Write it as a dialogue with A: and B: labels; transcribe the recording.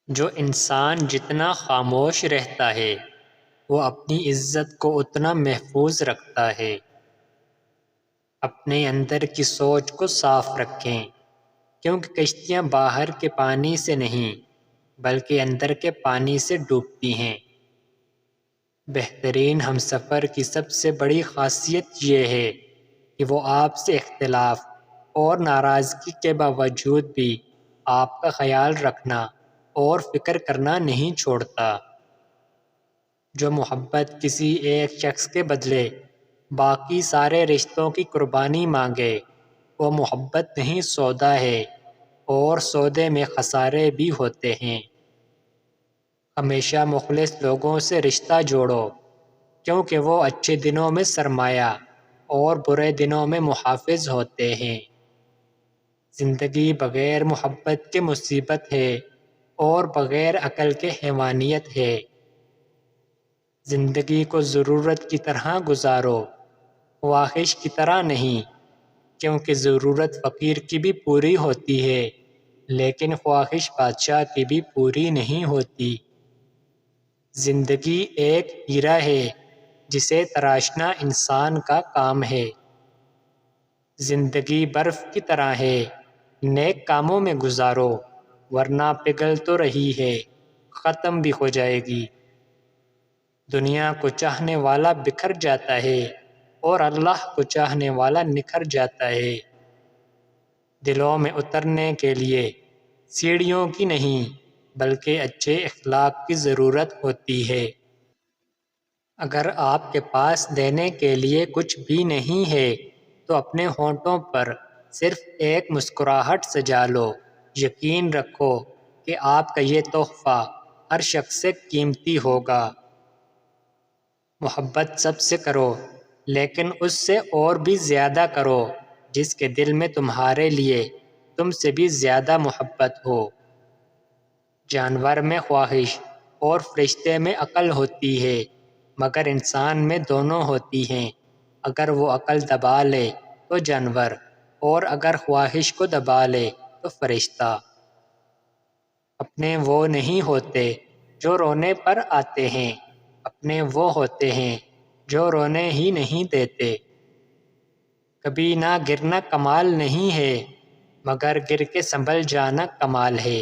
A: جو انسان جتنا خاموش رہتا ہے وہ اپنی عزت کو اتنا محفوظ رکھتا ہے۔ اپنے اندر کی سوچ کو صاف رکھیں، کیونکہ کشتیاں باہر کے پانی سے نہیں بلکہ اندر کے پانی سے ڈوبتی ہیں۔ بہترین ہمسفر کی سب سے بڑی خاصیت یہ ہے کہ وہ آپ سے اختلاف اور ناراضگی کے باوجود بھی آپ کا خیال رکھنا اور فکر کرنا نہیں چھوڑتا۔ جو محبت کسی ایک شخص کے بدلے باقی سارے رشتوں کی قربانی مانگے وہ محبت نہیں سودا ہے، اور سودے میں خسارے بھی ہوتے ہیں۔ ہمیشہ مخلص لوگوں سے رشتہ جوڑو، کیونکہ وہ اچھے دنوں میں سرمایہ اور برے دنوں میں محافظ ہوتے ہیں۔ زندگی بغیر محبت کے مصیبت ہے اور بغیر عقل کے حیوانیت ہے۔ زندگی کو ضرورت کی طرح گزارو، خواہش کی طرح نہیں، کیونکہ ضرورت فقیر کی بھی پوری ہوتی ہے لیکن خواہش بادشاہ کی بھی پوری نہیں ہوتی۔ زندگی ایک ہیرا ہے جسے تراشنا انسان کا کام ہے۔ زندگی برف کی طرح ہے، نیک کاموں میں گزارو ورنہ پگھل تو رہی ہے، ختم بھی ہو جائے گی۔ دنیا کو چاہنے والا بکھر جاتا ہے اور اللہ کو چاہنے والا نکھر جاتا ہے۔ دلوں میں اترنے کے لیے سیڑھیوں کی نہیں بلکہ اچھے اخلاق کی ضرورت ہوتی ہے۔ اگر آپ کے پاس دینے کے لیے کچھ بھی نہیں ہے تو اپنے ہونٹوں پر صرف ایک مسکراہٹ سجا لو۔ یقین رکھو کہ آپ کا یہ تحفہ ہر شخص سے قیمتی ہوگا۔ محبت سب سے کرو لیکن اس سے اور بھی زیادہ کرو جس کے دل میں تمہارے لیے تم سے بھی زیادہ محبت ہو۔ جانور میں خواہش اور فرشتے میں عقل ہوتی ہے، مگر انسان میں دونوں ہوتی ہیں۔ اگر وہ عقل دبا لے تو جانور، اور اگر خواہش کو دبا لے تو فرشتہ۔ اپنے وہ نہیں ہوتے جو رونے پر آتے ہیں، اپنے وہ ہوتے ہیں جو رونے ہی نہیں دیتے۔ کبھی نہ گرنا کمال نہیں ہے، مگر گر کے سنبھل جانا کمال ہے۔